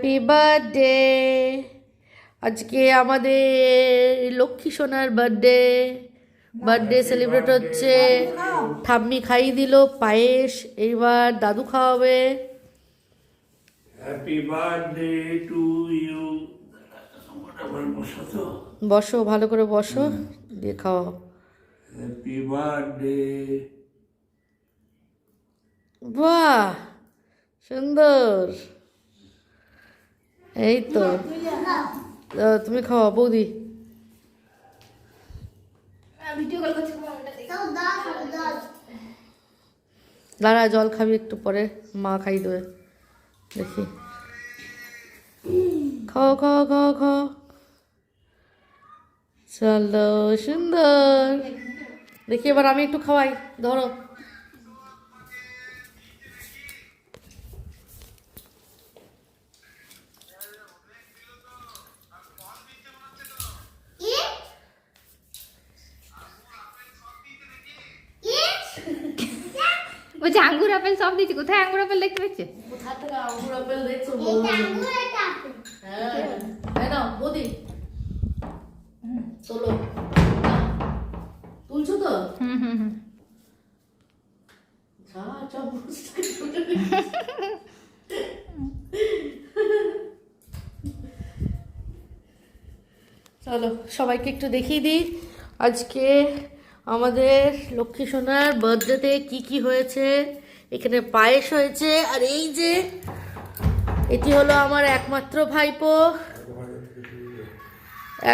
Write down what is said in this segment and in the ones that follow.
Happy birthday. আজকে আমাদের লক্ষ্মী সোনার বার্থডে। বার্থডে সেলিব্রেট হচ্ছে। ঠাম্মি খাইয়ে দিল পায়েস, এইবার দাদু খাওয়াবে। Happy birthday to you. বসো, ভালো করে বসো, দিয়ে খাওয়াও। Happy birthday. বাহ, সুন্দর। এই তো তুমি খাওয়া বৌদি। দাঁড়া, জল খাবি একটু পরে, মা খাই দেবে। দেখি, খাও খাও খাও খাও। চলো, সুন্দর। দেখি এবার আমি একটু খাওয়াই, ধরো। বলছে আঙ্গুর আপেল সব দিচ্ছে। কোথায় আঙ্গুর আপেল দেখতে পাচ্ছে? কোথা থেকে আঙ্গুর আপেল দেখছো? হ্যাঁ, নাও বৌদি, তোলো। তুলছো তো? যা চলো সবাইকে একটু দেখিয়ে দিই আজকে আমাদের লক্ষ্মী সোনার বার্থডেতে কি কি হয়েছে। এখানে পায়েস হয়েছে, আর এই যে এটি হলো আমার একমাত্র ভাইপো,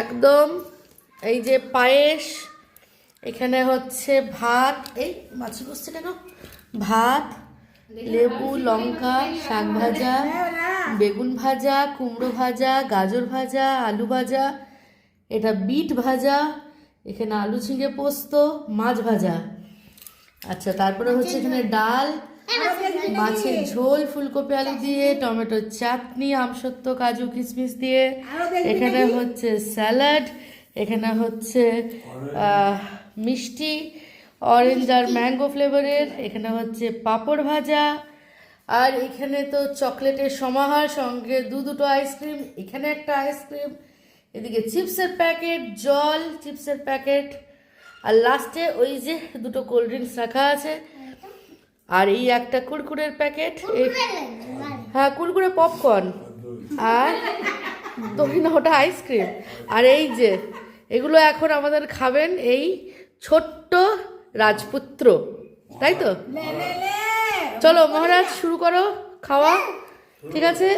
একদম। এই যে পায়েস, এখানে হচ্ছে ভাত। এই মাছি বসছে কেন? ভাত, লেবু, লঙ্কা, শাক ভাজা, বেগুন ভাজা, কুমড়ো ভাজা, গাজর ভাজা, আলু ভাজা, এটা বিট ভাজা, এখানে আলু ঝিঙে পোস্ত, মাছ ভাজা। আচ্ছা, তারপরে হচ্ছে এখানে ডাল, মাছের ঝোল ফুলকপি আলু দিয়ে, টমেটোর চাটনি, আমসত্ব কাজু কিশমিশ দিয়ে, এখানে হচ্ছে স্যালাড, এখানে হচ্ছে মিষ্টি অরেঞ্জ আর ম্যাঙ্গো ফ্লেভারের, এখানে হচ্ছে পাঁপড় ভাজা, আর এখানে তো চকলেটের সমাহার, সঙ্গে দুটো আইসক্রিম, এখানে একটা আইসক্রিম, এদিকে চিপসের প্যাকেট, জল, চিপসের প্যাকেট, আর লাস্টে ওই যে দুটো কোল্ড ড্রিঙ্কস রাখা আছে, আর এই একটা কুরকুরের প্যাকেট। হ্যাঁ, কুরকুরে পপকর্ন, আর দই না, ওটা আইসক্রিম। আর এই যে এগুলো এখন আমাদের খাবেন এই ছোট্ট রাজপুত্র, তাই তো? চলো মহারাজ, শুরু করো খাওয়া। ঠিক আছে।